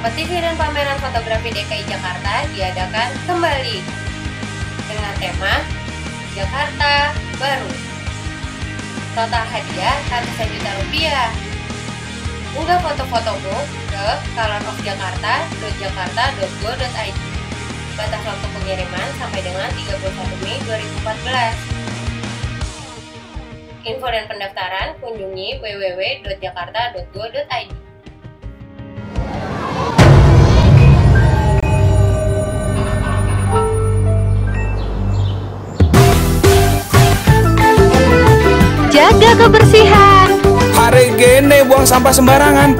Kompetisi dan pameran fotografi DKI Jakarta diadakan kembali dengan tema Jakarta Baru. Total hadiah ratusan juta rupiah. Unggah foto-fotomu ke colorofjakarta.jakarta.go.id. Batas waktu pengiriman sampai dengan 31 Mei 2014. Info dan pendaftaran kunjungi www.jakarta.go.id. Jaga kebersihan. Hari gini buang sampah sembarangan.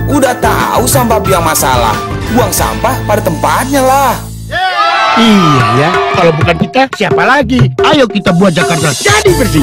Udah tahu sampah biang masalah, buang sampah pada tempatnya lah. Iya ya, kalau bukan kita siapa lagi? Ayo kita buat Jakarta jadi bersih.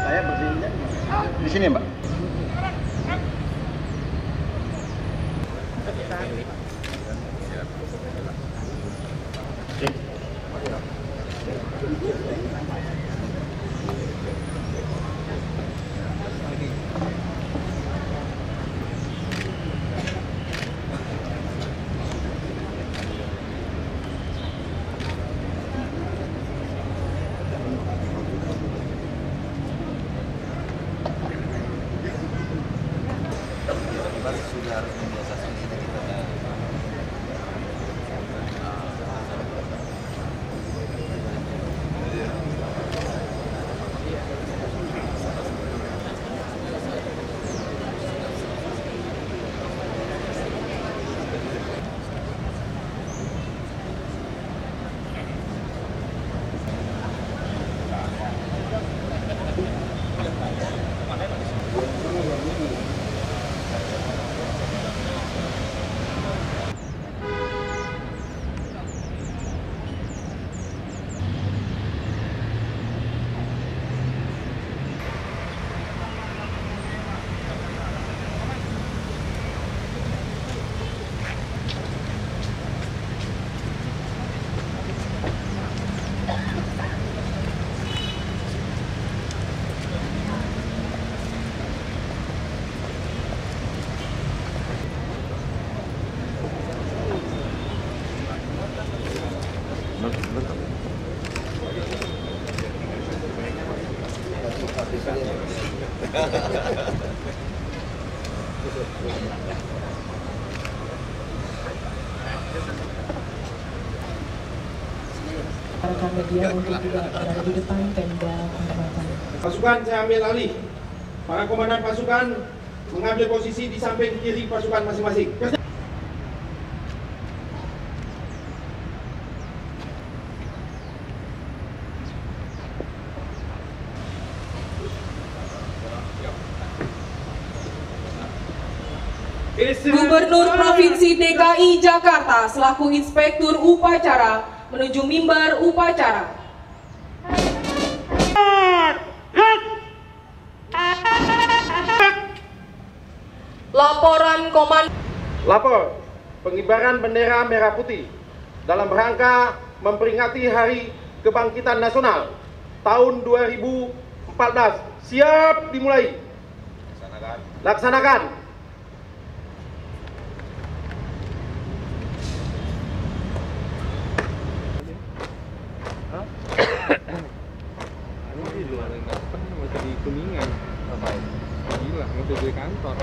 Saya bersihinnya di sini, Mbak. Sudah harus membiasakan kita. Rekan media untuk tidak berada di depan tenda penempatan. Pasukan saya ambil alih. Para komandan pasukan mengambil posisi di samping kiri pasukan masing-masing. Gubernur Provinsi DKI Jakarta selaku Inspektur Upacara menuju mimbar upacara. Laporan Komandan. Lapor pengibaran bendera merah putih dalam rangka memperingati Hari Kebangkitan Nasional tahun 2014. Siap dimulai. Laksanakan. Masih di Kuningan. Ngapain? Gila, masih di kantor.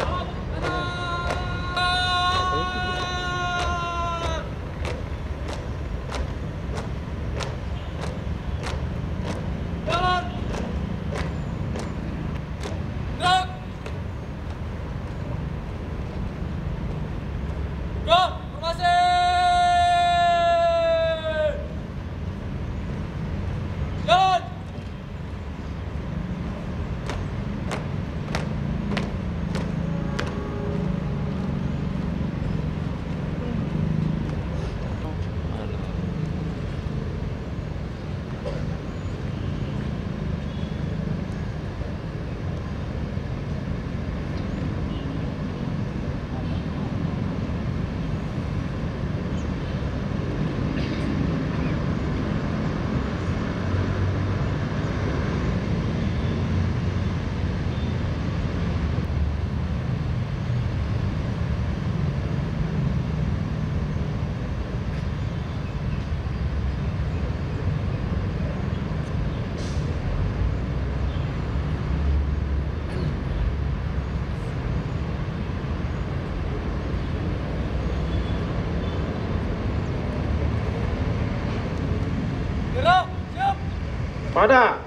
pada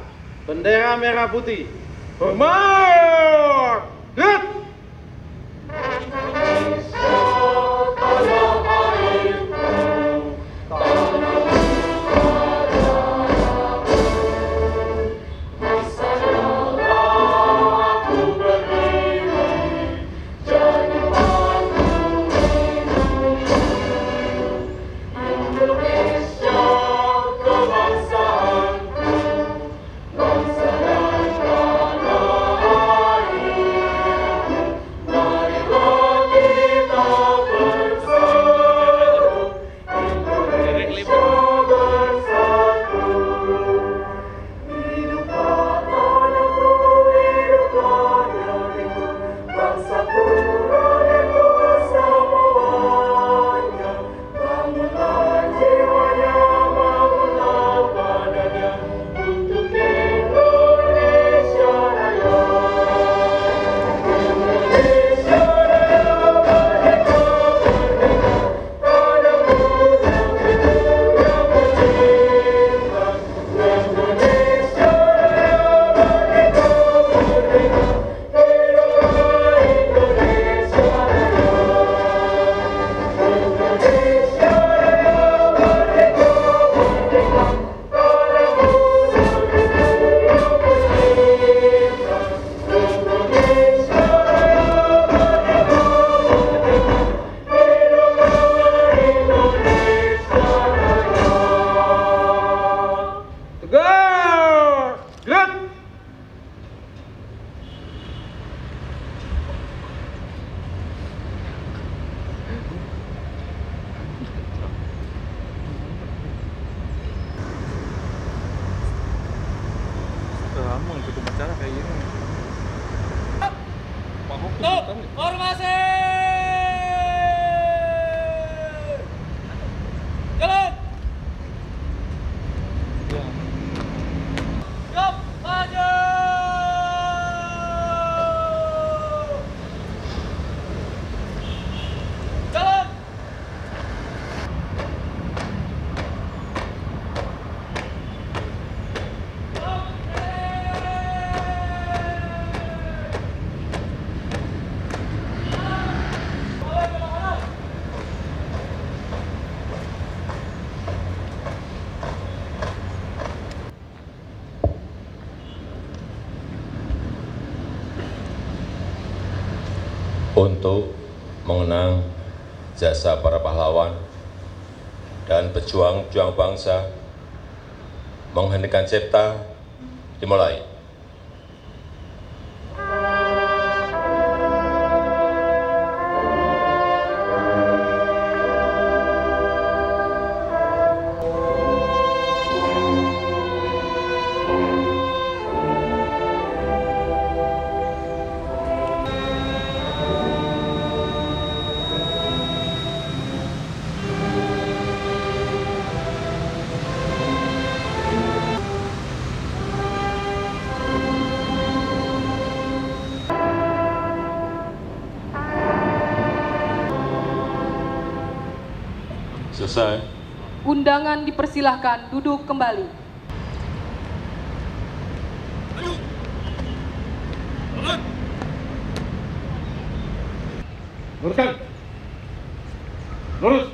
bendera merah putih. Hormat! Gerak! Lama ikut upacara kayak gini. Formasi! Jalan! Siap, maju! Jalan! Untuk mengenang jasa para pahlawan dan pejuang-pejuang bangsa, mengheningkan cipta dimulai. Selesai. Undangan dipersilahkan duduk kembali. Luruskan. Lurus.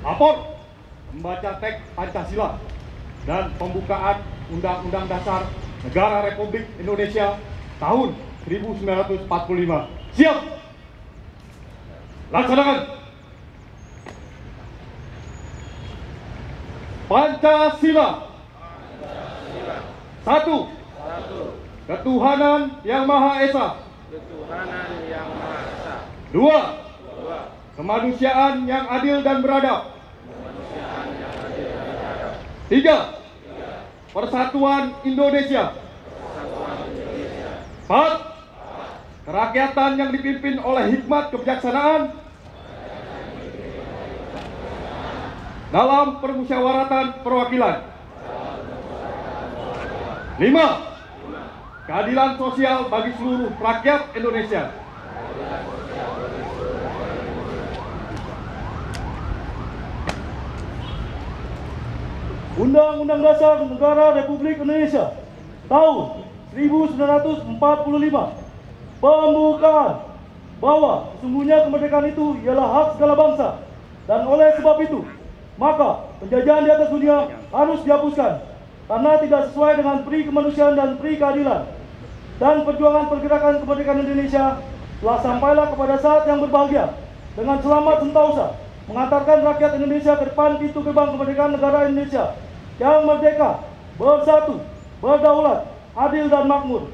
Lapor. Membaca teks Pancasila dan pembukaan Undang-Undang Dasar Negara Republik Indonesia tahun 1945. Siap. Laksanakan. Pancasila. Satu. Ketuhanan Yang Maha Esa. Dua. Kemanusiaan yang adil dan beradab. Tiga. Persatuan Indonesia. Empat. Kerakyatan yang dipimpin oleh hikmat kebijaksanaan dalam permusyawaratan perwakilan. 5. Keadilan sosial bagi seluruh rakyat Indonesia. Undang-Undang Dasar Negara Republik Indonesia tahun 1945 pembukaan bahwa sesungguhnya kemerdekaan itu ialah hak segala bangsa, dan oleh sebab itu maka penjajahan di atas dunia harus dihapuskan karena tidak sesuai dengan peri kemanusiaan dan peri keadilan. Dan perjuangan pergerakan kemerdekaan Indonesia telah sampailah kepada saat yang berbahagia dengan selamat sentosa mengantarkan rakyat Indonesia ke depan pintu gerbang kemerdekaan negara Indonesia yang merdeka, bersatu, berdaulat, adil dan makmur.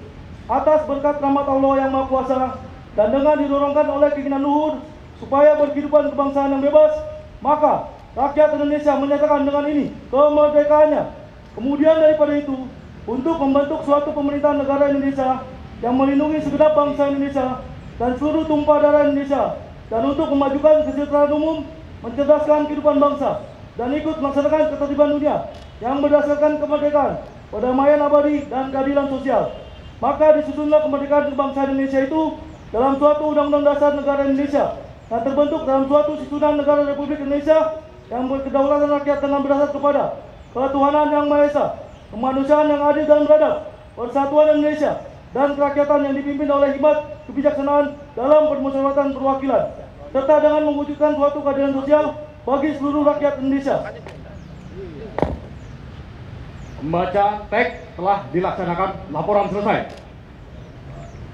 Atas berkat rahmat Allah yang Maha Kuasa dan dengan didorongkan oleh keinginan luhur supaya berkehidupan kebangsaan yang bebas, maka rakyat Indonesia menyatakan dengan ini kemerdekaannya. Kemudian daripada itu, untuk membentuk suatu pemerintahan negara Indonesia yang melindungi segenap bangsa Indonesia dan seluruh tumpah darah Indonesia, dan untuk memajukan kesejahteraan umum, mencerdaskan kehidupan bangsa, dan ikut melaksanakan ketertiban dunia yang berdasarkan kemerdekaan, perdamaian abadi, dan keadilan sosial. Maka disusunlah kemerdekaan bangsa Indonesia itu dalam suatu Undang-Undang Dasar Negara Indonesia yang terbentuk dalam suatu susunan negara Republik Indonesia yang berkedaulatan rakyat dengan berdasar kepada ketuhanan yang Maha Esa, kemanusiaan yang adil dan beradab, persatuan Indonesia, dan kerakyatan yang dipimpin oleh hikmat kebijaksanaan dalam permusyawaratan perwakilan, serta dengan mewujudkan suatu keadilan sosial bagi seluruh rakyat Indonesia. Membaca teks telah dilaksanakan, laporan selesai.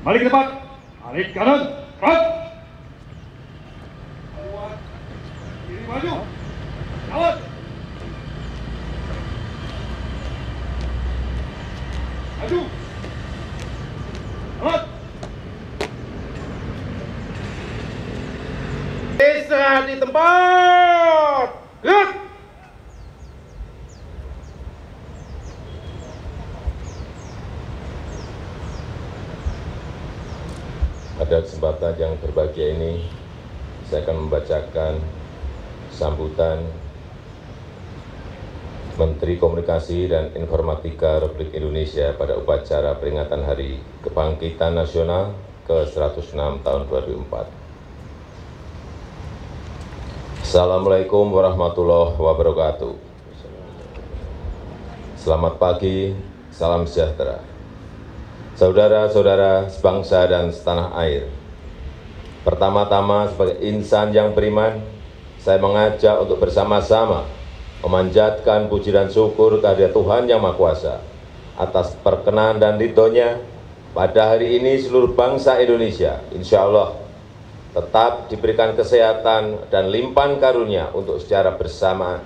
Balik ke depan, balik kanan, gerak. Kiri maju, jalan. Maju, jalan. Istirahat di tempat. Gerak. Pada kesempatan yang berbahagia ini, saya akan membacakan sambutan Menteri Komunikasi dan Informatika Republik Indonesia pada upacara peringatan Hari Kebangkitan Nasional ke-106 tahun 2004. Assalamualaikum warahmatullahi wabarakatuh. Selamat pagi, salam sejahtera. Saudara-saudara sebangsa dan setanah air, pertama-tama sebagai insan yang beriman, saya mengajak untuk bersama-sama memanjatkan puji dan syukur kehadirat Tuhan Yang Maha Kuasa atas perkenan dan ridho-Nya pada hari ini seluruh bangsa Indonesia, insya Allah, tetap diberikan kesehatan dan limpahan karunia untuk secara bersama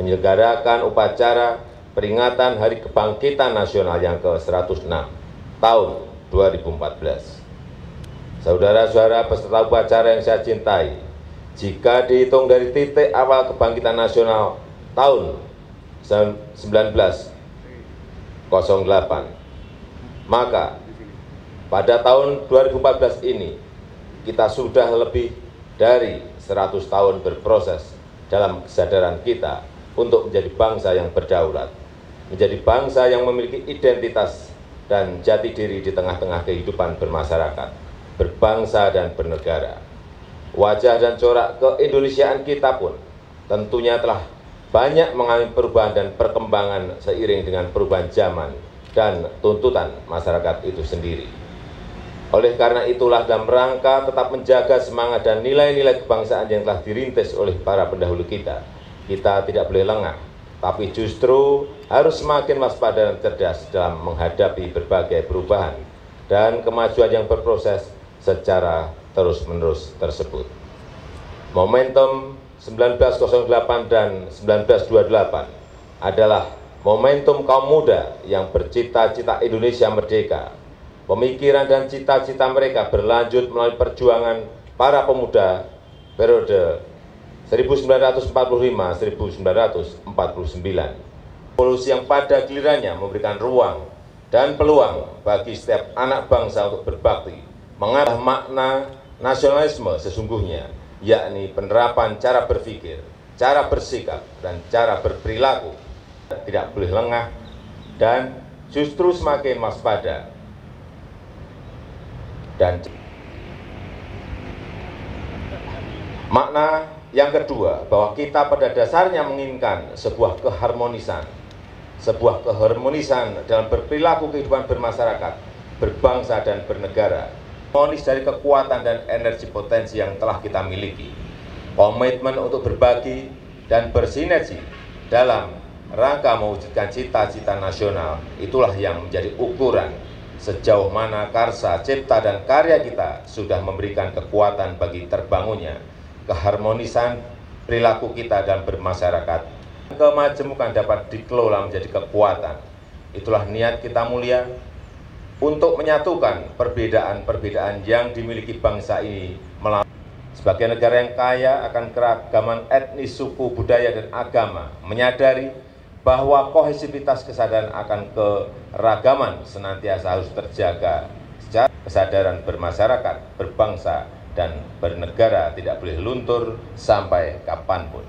menyelenggarakan upacara peringatan Hari Kebangkitan Nasional yang ke-106 tahun 2014. Saudara-saudara peserta upacara yang saya cintai, jika dihitung dari titik awal kebangkitan nasional tahun 1908, maka pada tahun 2014 ini kita sudah lebih dari 100 tahun berproses dalam kesadaran kita untuk menjadi bangsa yang berdaulat, menjadi bangsa yang memiliki identitas dan jati diri di tengah-tengah kehidupan bermasyarakat, berbangsa dan bernegara. Wajah dan corak keindonesiaan kita pun tentunya telah banyak mengalami perubahan dan perkembangan seiring dengan perubahan zaman dan tuntutan masyarakat itu sendiri. Oleh karena itulah dalam rangka tetap menjaga semangat dan nilai-nilai kebangsaan yang telah dirintis oleh para pendahulu kita tidak boleh lengah, tapi justru harus semakin waspada dan cerdas dalam menghadapi berbagai perubahan dan kemajuan yang berproses secara terus-menerus tersebut. Momentum 1908 dan 1928 adalah momentum kaum muda yang bercita-cita Indonesia merdeka. Pemikiran dan cita-cita mereka berlanjut melalui perjuangan para pemuda periode 1945-1949. Revolusi yang pada gilirannya memberikan ruang dan peluang bagi setiap anak bangsa untuk berbakti, mengarah makna nasionalisme sesungguhnya, yakni penerapan cara berpikir, cara bersikap, dan cara berperilaku. Tidak boleh lengah dan justru semakin waspada. Dan makna Yang kedua, bahwa kita pada dasarnya menginginkan sebuah keharmonisan dalam berperilaku kehidupan bermasyarakat, berbangsa dan bernegara. Harmonis dari kekuatan dan energi potensi yang telah kita miliki. Komitmen untuk berbagi dan bersinergi dalam rangka mewujudkan cita-cita nasional, itulah yang menjadi ukuran sejauh mana karsa, cipta, dan karya kita sudah memberikan kekuatan bagi terbangunnya keharmonisan perilaku kita dalam bermasyarakat. Kemajemukan dapat dikelola menjadi kekuatan. Itulah niat kita mulia untuk menyatukan perbedaan-perbedaan yang dimiliki bangsa ini melalui sebagai negara yang kaya akan keragaman etnis, suku, budaya, dan agama, menyadari bahwa kohesivitas kesadaran akan keragaman senantiasa harus terjaga secara kesadaran bermasyarakat, berbangsa, dan bernegara tidak boleh luntur sampai kapanpun.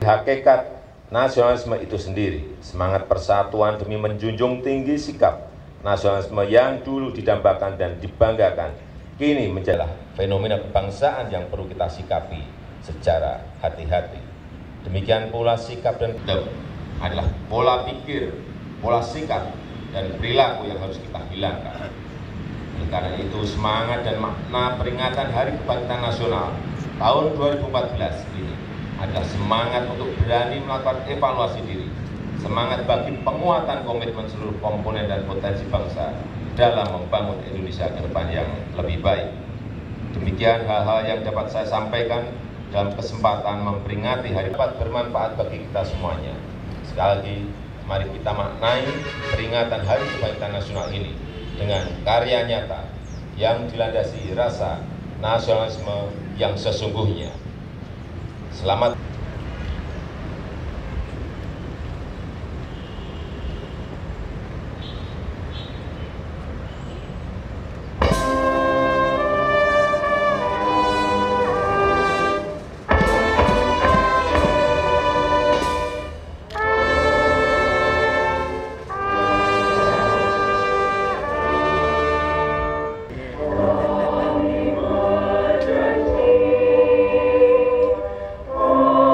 Hakikat nasionalisme itu sendiri, semangat persatuan demi menjunjung tinggi sikap nasionalisme yang dulu didambakan dan dibanggakan, kini menjadi fenomena kebangsaan yang perlu kita sikapi secara hati-hati. Demikian pula sikap dan adalah pola pikir, pola sikap, dan perilaku yang harus kita hilangkan. Oleh karena itu, semangat dan makna peringatan Hari Kebangkitan Nasional tahun 2014 ini adalah semangat untuk berani melakukan evaluasi diri, semangat bagi penguatan komitmen seluruh komponen dan potensi bangsa dalam membangun Indonesia ke depan yang lebih baik. Demikian hal-hal yang dapat saya sampaikan dalam kesempatan memperingati hari dapat bermanfaat bagi kita semuanya. Sekali lagi, mari kita maknai peringatan Hari Kebangkitan Nasional ini dengan karya nyata yang dilandasi rasa nasionalisme yang sesungguhnya. Selamat. Oh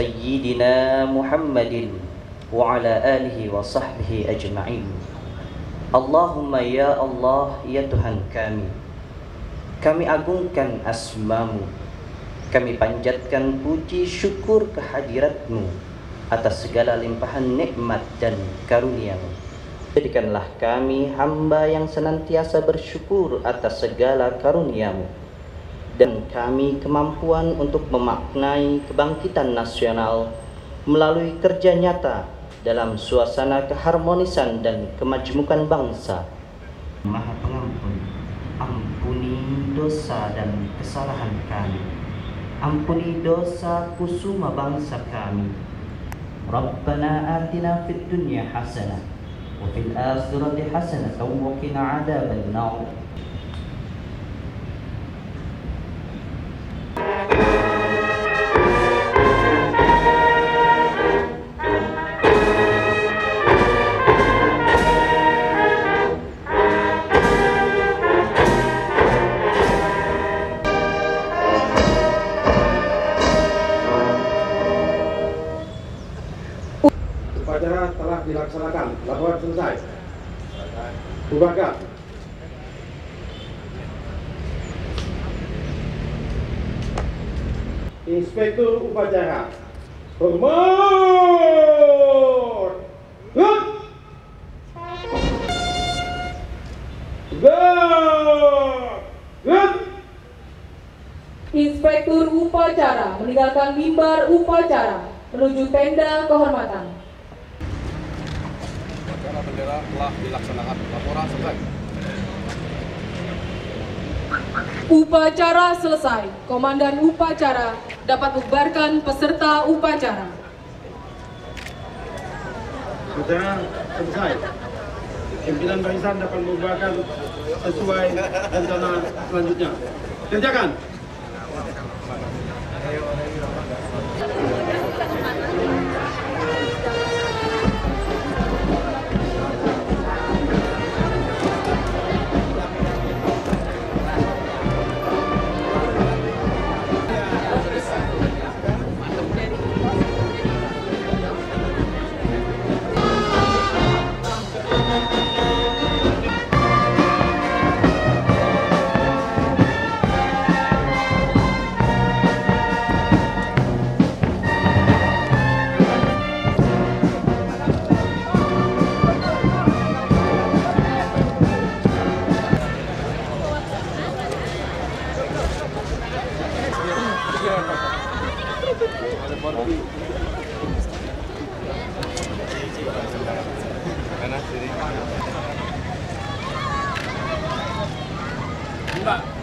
Sayyidina Muhammadin wa ala alihi wa sahbihi ajma'in. Allahumma ya Allah, ya Tuhan kami agungkan asmamu, kami panjatkan puji syukur kehadiratmu atas segala limpahan nikmat dan karunia-Mu. Jadikanlah kami hamba yang senantiasa bersyukur atas segala karunia-Mu, dan kami kemampuan untuk memaknai kebangkitan nasional melalui kerja nyata dalam suasana keharmonisan dan kemajmukan bangsa. Maha Pengampun, ampuni dosa dan kesalahan kami, ampuni dosa kusuma bangsa kami. Rabbana atina fid dunya hasanah wa fil akhirati hasanah wa qina adzaban nar. Upacara telah dilaksanakan. Laporan selesai. Bubarkan. Inspektur upacara. Hormat. Good. Good. Inspektur upacara meninggalkan mimbar upacara menuju tenda kehormatan. Upacara bendera telah dilaksanakan. Laporan selesai. Upacara selesai. Komandan upacara dapat membubarkan peserta upacara. Upacara selesai. Pimpinan barisan dapat membubarkan sesuai rencana selanjutnya. Kerjakan.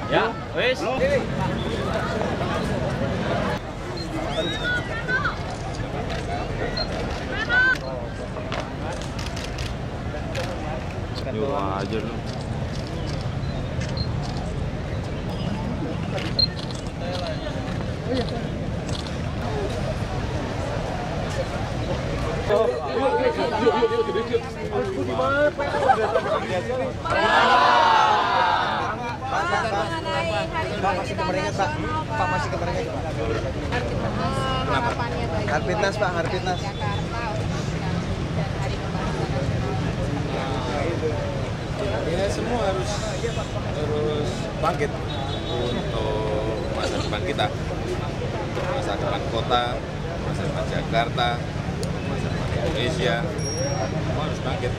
Ya, wes. Yuk aja lu. Pak masih kemeringat Pak. Pak masih kemeringat Pak. Kenapa? Harpitnas Pak, Harpitnas. Ya semua harus bangkit untuk masa depan kita, untuk masa depan kota, masa depan Jakarta, masa depan Indonesia, semua harus bangkit.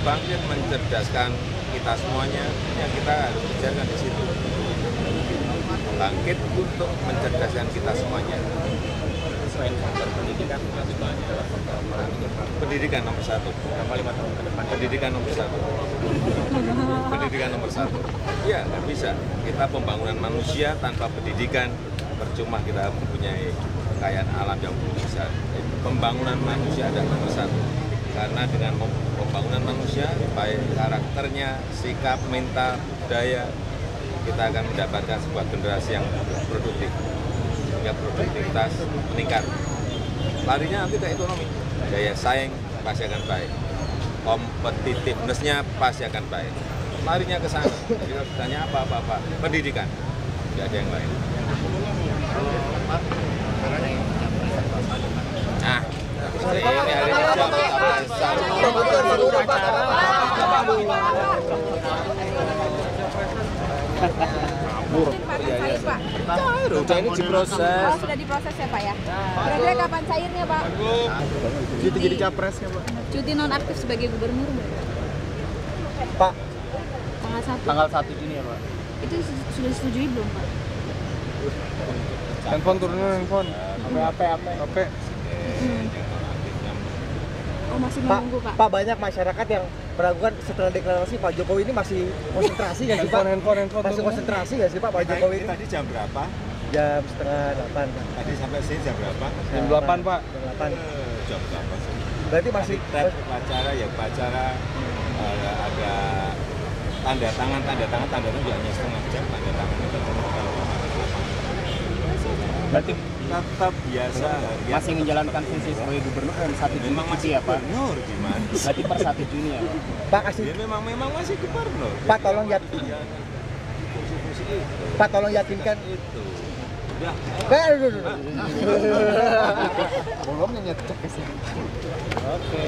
Bangkit mencerdaskan kita semuanya, yang kita harus kerjakan di situ. Bangkit untuk mencerdaskan kita semuanya. Pendidikan pendidikan nomor satu. Pendidikan nomor satu. Pendidikan nomor satu. Ya, nggak bisa. Kita pembangunan manusia tanpa pendidikan, percuma kita mempunyai kekayaan alam yang belum besar. Pembangunan manusia adalah nomor satu. Karena dengan pembangunan manusia, baik karakternya, sikap, mental, budaya, kita akan mendapatkan sebuah generasi yang produktif. Sehingga produktivitas meningkat. Larinya nanti ke ekonomi. Daya saing pasti akan baik. Kompetitiveness-nya pasti akan baik. Larinya ke sana. Jadi kalau ditanya apa-apa, pendidikan. Tidak ada yang lain. Udah ini diproses. Oh, sudah diproses ya Pak ya. Kira-kira kapan cairnya Pak? Cuti jadi capresnya Pak. Cuti nonaktif sebagai gubernur Pak. Tanggal 1. Tanggal 1 Juni ya Pak. Itu sudah disetujui belum Pak? Handphone turunin handphone. HP. Oh masih menunggu Pak. Pak banyak masyarakat yang meragukan setelah deklarasi Pak Jokowi ini masih konsentrasi nggak sih Pak? Handphone. Masih konsentrasi nggak sih Pak Jokowi ini? Tadi jam berapa? Jam setengah 8. Tadi sampai sini jam berapa? Jam 8 Pak. Jam 8. Jam berapa sih? Berarti masih upacara ya upacara ada tanda tangan juga hanya setengah jam tanda tangan itu berarti tetap biasa masih menjalankan fungsi sebagai gubernur dan 1 Juni cuti ya Pak? Gubernur gimana? Berarti per 1 Juni ya Pak? Kasih. Ya memang masih gubernur. Pak tolong Pak tolong yakinkan itu. Udah. Belum nyecek ke sini. Oke.